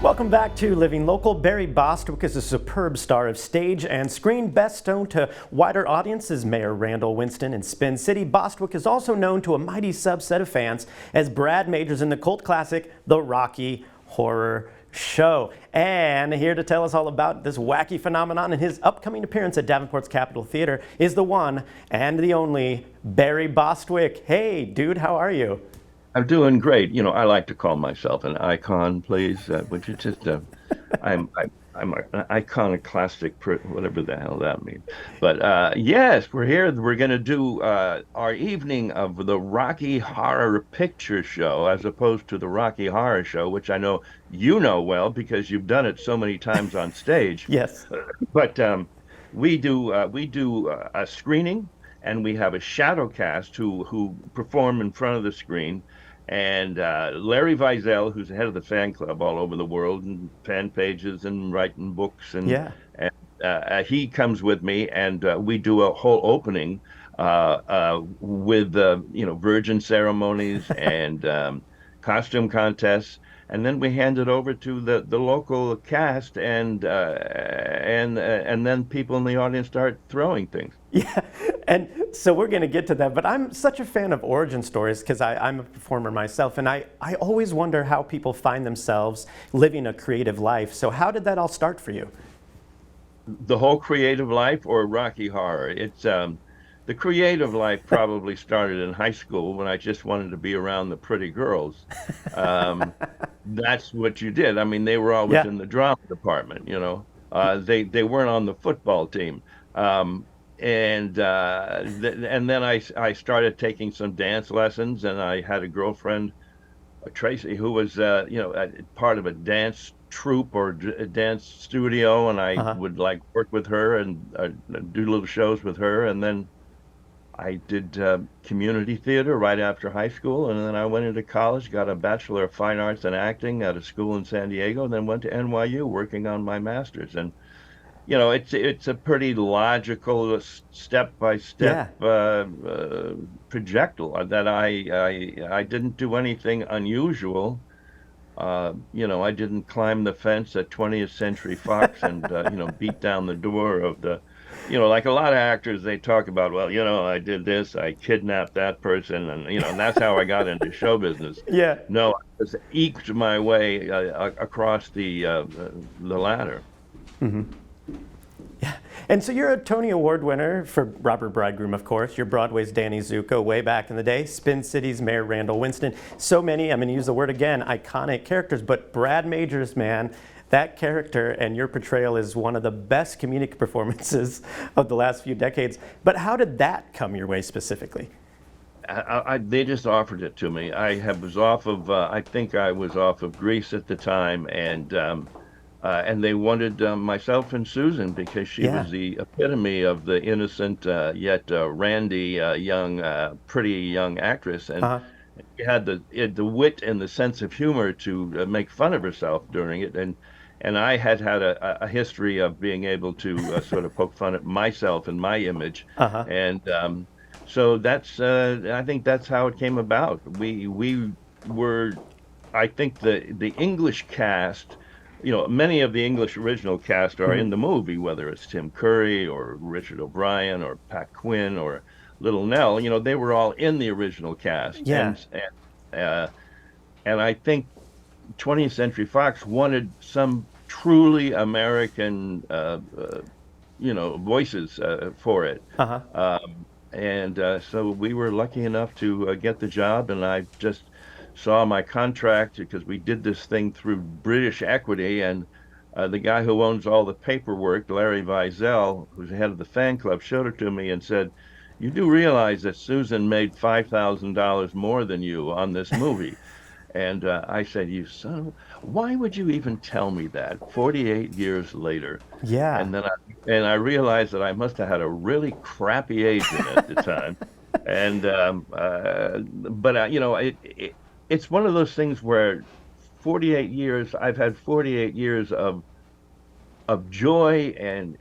Welcome back to Living Local. Barry Bostwick is a superb star of stage and screen, best known to wider audiences, Mayor Randall Winston in Spin City. Bostwick is also known to a mighty subset of fans as Brad Majors in the cult classic, The Rocky Horror Show. And here to tell us all about this wacky phenomenon and his upcoming appearance at Davenport's Capitol Theater is the one and the only Barry Bostwick. Hey, dude, how are you? I'm doing great. You know, I like to call myself an icon, please. Which is just, I'm an iconoclastic, whatever the hell that means. But yes, we're here. We're going to do our evening of the Rocky Horror Picture Show, as opposed to the Rocky Horror Show, which I know you know well because you've done it so many times on stage. Yes. But we do a screening, and we have a shadow cast who perform in front of the screen. And Larry Vizel, who's the head of the fan club all over the world, and fan pages and writing books, Yeah. and he comes with me, and we do a whole opening with virgin ceremonies and costume contests, and then we hand it over to the local cast, and then people in the audience start throwing things. Yeah, and so we're going to get to that, but I'm such a fan of origin stories because I'm a performer myself, and I always wonder how people find themselves living a creative life. So how did that all start for you? The whole creative life or Rocky Horror? It's the creative life probably started in high school when I just wanted to be around the pretty girls. That's what you did. I mean, they were always Yeah. in the drama department, you know. They weren't on the football team. And then I started taking some dance lessons, and I had a girlfriend, Tracy, who was part of a dance troupe or a dance studio, and I Uh-huh. would like work with her and do little shows with her. And then I did community theater right after high school, and then I went into college, got a Bachelor of Fine Arts in acting at a school in San Diego, and then went to NYU working on my master's. And it's a pretty logical step by Yeah. step trajectory that I didn't do anything unusual. I didn't climb the fence at 20th Century Fox and beat down the door of like a lot of actors, they talk about, well, I did this, I kidnapped that person, and that's how I got into show business. Yeah. No, I just eked my way across the ladder. And so you're a Tony Award winner for Robert Bridegroom, of course. You're Broadway's Danny Zuko way back in the day. Spin City's Mayor Randall Winston. So many, I'm going to use the word again, iconic characters. But Brad Majors, man, that character and your portrayal is one of the best comedic performances of the last few decades. But how did that come your way specifically? They just offered it to me. Was off of, I think I was off of Greece at the time, and they wanted myself and Susan because she Yeah. was the epitome of the innocent yet randy pretty young actress, and Uh-huh. she had the wit and the sense of humor to make fun of herself during it, and I had a history of being able to sort of poke fun at myself and my image, Uh-huh. and so that's I think that's how it came about. We were, I think the English cast. Many of the English original cast are in the movie, whether it's Tim Curry or Richard O'Brien or Pat Quinn or Little Nell. They were all in the original cast, Yeah. and I think 20th Century Fox wanted some truly American, voices for it. Uh-huh. So we were lucky enough to get the job, and I just saw my contract because we did this thing through British Equity, and the guy who owns all the paperwork, Larry Vizel, who's the head of the fan club, showed it to me and said, "You do realize that Susan made $5,000 more than you on this movie?" And I said, "You son of why would you even tell me that 48 years later?" Yeah. And then I realized that I must have had a really crappy agent at the time. And but it's one of those things where 48 years I've had 48 years of joy and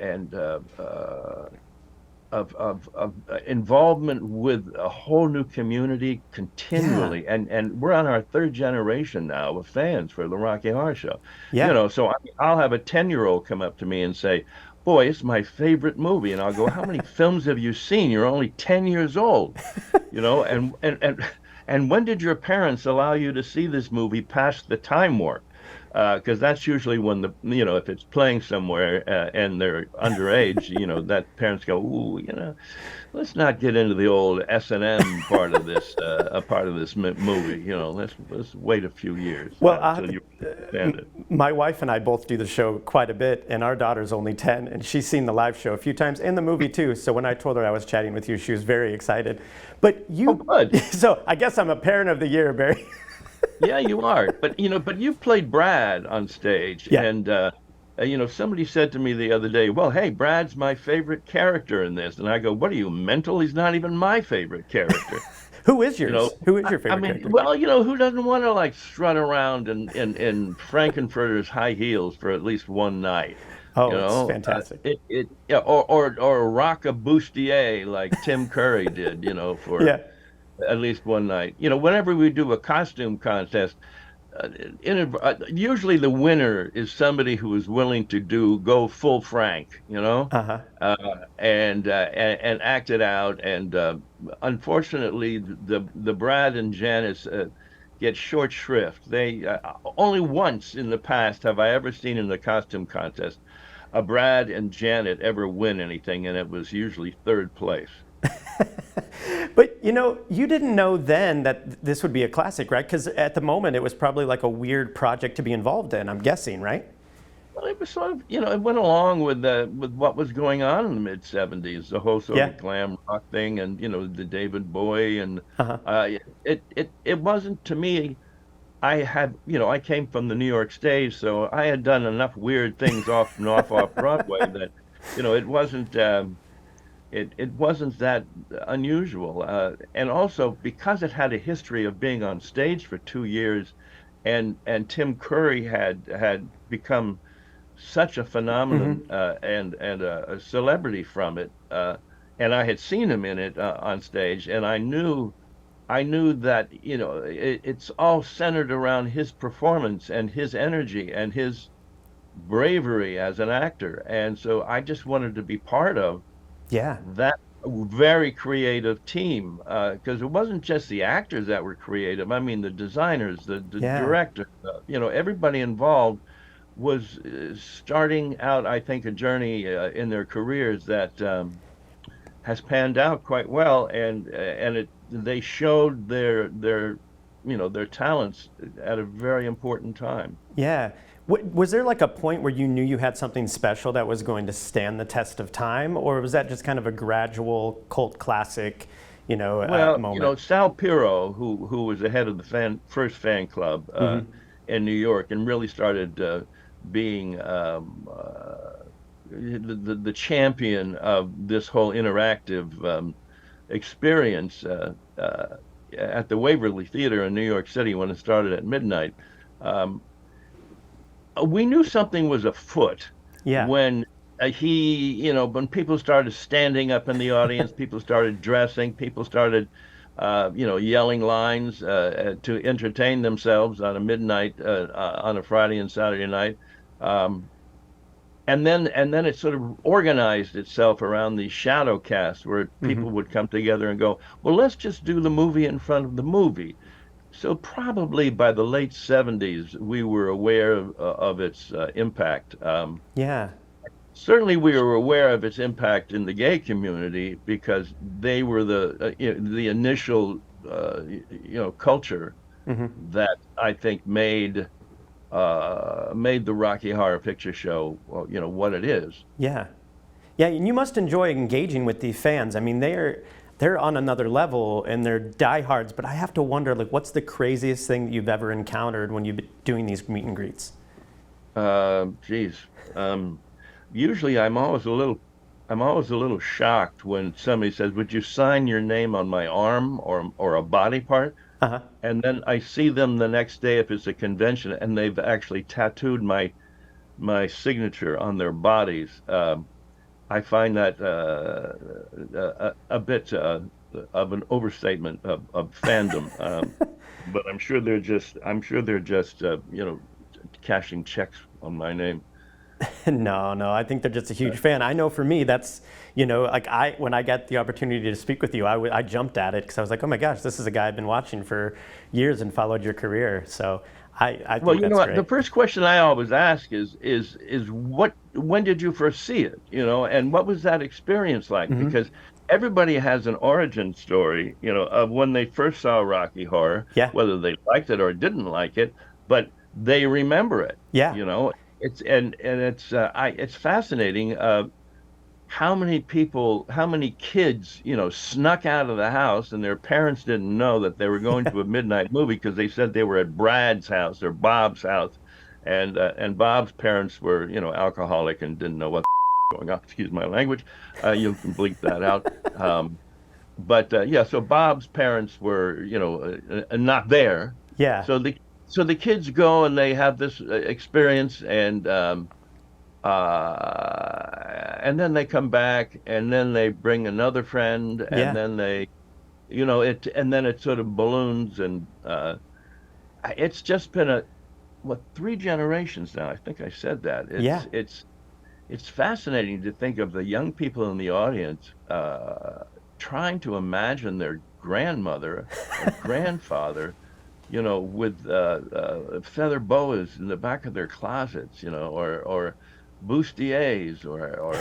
of involvement with a whole new community Yeah. continually, and we're on our third generation now of fans for the Rocky Horror Show. Yeah. So I'll have a 10-year-old come up to me and say, "Boy, it's my favorite movie," and I'll go, "How many films have you seen? You're only 10 years old." And when did your parents allow you to see this movie past the time warp? Because that's usually when if it's playing somewhere and they're underage, that parents go, "Ooh, let's not get into the old S&M part of this, a part of this movie. Let's wait a few years Well, until you understand it." my wife and I both do the show quite a bit, and our daughter's only 10, and she's seen the live show a few times and the movie too. So when I told her I was chatting with you, she was very excited. But Oh, you, good. so I guess I'm a parent of the year, Barry. Yeah, you are. But you played Brad on stage, Yeah. and somebody said to me the other day, "Well, hey, Brad's my favorite character in this," and I go, "What are you, mental? He's not even my favorite character." Who is You know, yours? Who is your I favorite mean, character? well, who doesn't want to like strut around in Frankenfurter's high heels for at least one night? Oh, it's fantastic. Yeah, or rock a bustier like Tim Curry did, for Yeah. at least one night. Whenever we do a costume contest, usually the winner is somebody who is willing to go full Frank, Uh-huh. and act it out. And unfortunately, the Brad and Janice get short shrift. They only once in the past have I ever seen in the costume contest a Brad and Janet ever win anything, and it was usually third place. But you didn't know then that this would be a classic, right? Because at the moment it was probably like a weird project to be involved in, I'm guessing, right? Well, it was sort of, it went along with what was going on in the mid '70s, the whole sort Yeah. of glam rock thing, and the David Bowie, and Uh-huh. it wasn't to me. I came from the New York stage, so I had done enough weird things off Broadway that, it wasn't that unusual. And also because it had a history of being on stage for 2 years, and Tim Curry had become such a phenomenon Hmm. and a celebrity from it, and I had seen him in it on stage, and I knew that it's all centered around his performance and his energy and his bravery as an actor, and so I just wanted to be part of Yeah. that very creative team, because it wasn't just the actors that were creative. I mean, the designers, the Yeah. director, everybody involved was starting out, I think, a journey in their careers that has panned out quite well, and they showed their talents at a very important time. Yeah. Was there like a point where you knew you had something special that was going to stand the test of time, or was that just kind of a gradual cult classic, Well, moment? Sal Piro, who was the head of the first fan club Hmm. in New York, and really started being the champion of this whole interactive experience at the Waverly Theater in New York City when it started at midnight. Um, we knew something was afoot Yeah. when when people started standing up in the audience, people started dressing, people started, yelling lines to entertain themselves on a midnight on a Friday and Saturday night. Um, and then it sort of organized itself around these shadow casts where Hmm. people would come together and go, well, let's just do the movie in front of the movie. So probably by the late '70s, we were aware of its impact. Yeah. Certainly, we were aware of its impact in the gay community because they were the initial culture Hmm. that I think made the Rocky Horror Picture Show, well, what it is. Yeah. Yeah, and you must enjoy engaging with these fans. I mean, they're on another level and they're diehards, but I have to wonder, like, what's the craziest thing that you've ever encountered when you've been doing these meet and greets? Geez. Um, Usually, I'm always a little shocked when somebody says, "Would you sign your name on my arm or a body part?" Uh-huh. And then I see them the next day if it's a convention, and they've actually tattooed my signature on their bodies. I find that a bit of an overstatement of fandom. But I'm sure they're just, cashing checks on my name. No, no, I think they're just a huge fan. I know for me, that's, like when I got the opportunity to speak with you, I jumped at it because I was like, oh my gosh, this is a guy I've been watching for years and followed your career. So I Well, think you know that's what? The great. first question I always ask is when did you first see it? And what was that experience like? Hmm. Because everybody has an origin story, of when they first saw Rocky Horror, Yeah, whether they liked it or didn't like it, but they remember it, yeah, you know. It's fascinating. How many kids, snuck out of the house and their parents didn't know that they were going to a midnight movie because they said they were at Brad's house or Bob's house, and Bob's parents were, alcoholic and didn't know what going on. Excuse my language. You can bleep that out. But yeah, so Bob's parents were, not there. yeah, So the kids go and they have this experience, and then they come back, and then they bring another friend, and yeah, then and then it sort of balloons, and it's just been three generations now. I think I said that. yeah. It's fascinating to think of the young people in the audience trying to imagine their grandmother or grandfather, with feather boas in the back of their closets, or bustiers or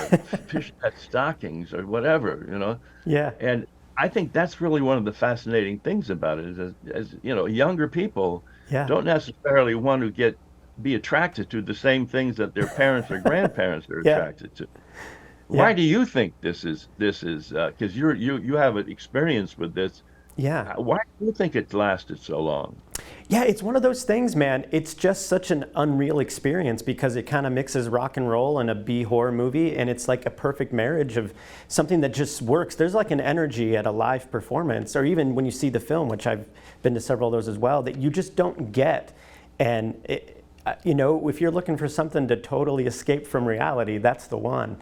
fishnet stockings or whatever, Yeah, And I think that's really one of the fascinating things about it is younger people yeah, don't necessarily want to be attracted to the same things that their parents or grandparents are yeah, attracted to. Why yeah, do you think this is because you have an experience with this? yeah. Why do you think it's lasted so long? Yeah, it's one of those things, man. It's just such an unreal experience because it kind of mixes rock and roll and a B horror movie, and it's like a perfect marriage of something that just works. There's like an energy at a live performance, or even when you see the film, which I've been to several of those as well, that you just don't get. And if you're looking for something to totally escape from reality, that's the one.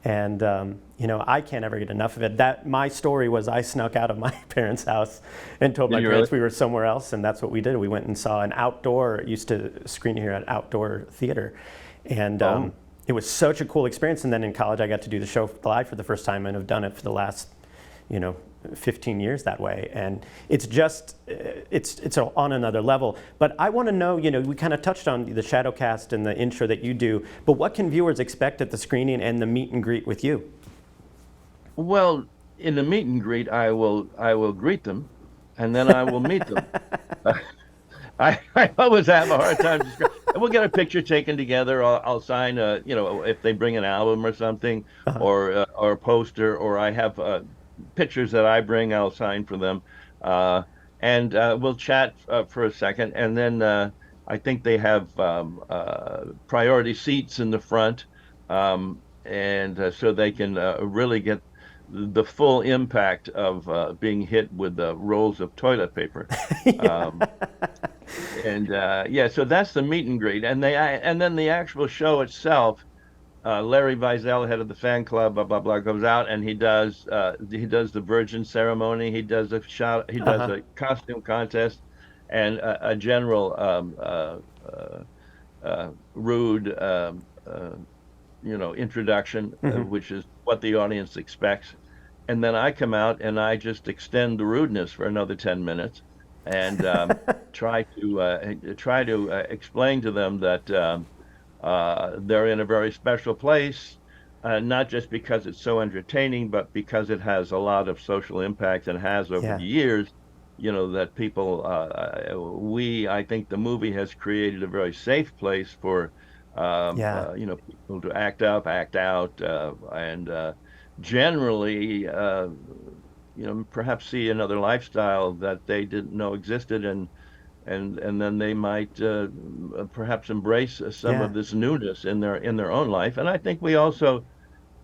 And I can't ever get enough of it. That my story was I snuck out of my parents' house and told Did my you really? parents we were somewhere else, and that's what we did. We went and saw an outdoor. Used to screen here at outdoor theater, and Oh, it was such a cool experience. And then in college, I got to do the show live for the first time, and have done it for the last, you know, 15 years that way. And it's just, it's on another level. But I want to know, we kind of touched on the Shadowcast and the intro that you do, but what can viewers expect at the screening and the meet and greet with you? well, in the meet and greet, I will greet them, and then I will meet them. I always have a hard time describing. We'll get a picture taken together. I'll sign if they bring an album or something, Uh-huh. or a poster, or I have pictures that I bring, I'll sign for them, uh, and we'll chat for a second, and then I think they have priority seats in the front, and so they can really get the full impact of being hit with rolls of toilet paper. Yeah. Um, and yeah, so that's the meet and greet, and then the actual show itself. Larry Vizel, head of the fan club, blah blah blah, goes out and he does the virgin ceremony. He does Uh-huh. a costume contest, and a general rude introduction, Hmm. which is what the audience expects. And then I come out and I just extend the rudeness for another 10 minutes and try to explain to them that they're in a very special place, not just because it's so entertaining, but because it has a lot of social impact and has over Yeah. the years, that I think the movie has created a very safe place for, Yeah. people to act up, act out, and generally, perhaps see another lifestyle that they didn't know existed, and then they might perhaps embrace some Yeah. of this newness in their own life. And I think we also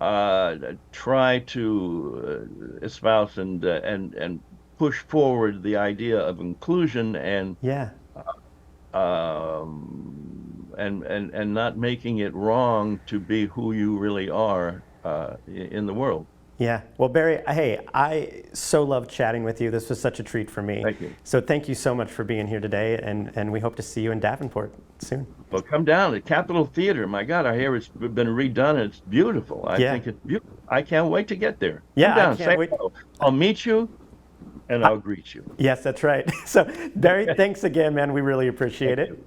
try to espouse and push forward the idea of inclusion Yeah. and not making it wrong to be who you really are. in the world. Yeah. Well, Barry, hey, I so loved chatting with you. This was such a treat for me. Thank you. So thank you so much for being here today, and we hope to see you in Davenport soon. Well, come down to Capitol Theater. My God, I hear it's been redone and it's beautiful. I think it's beautiful. I can't wait to get there. Yeah, come down, I can't wait. Hello. I'll meet you and I'll greet you. Yes, that's right. So, Barry, thanks again, man. We really appreciate it.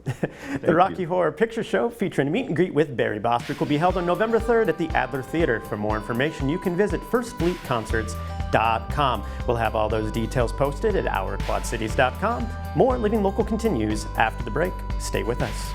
The Rocky Horror Picture Show featuring a meet and greet with Barry Bostwick will be held on November 3rd at the Adler Theater. For more information, you can visit firstfleetconcerts.com. We'll have all those details posted at ourquadcities.com. More Living Local continues after the break. Stay with us.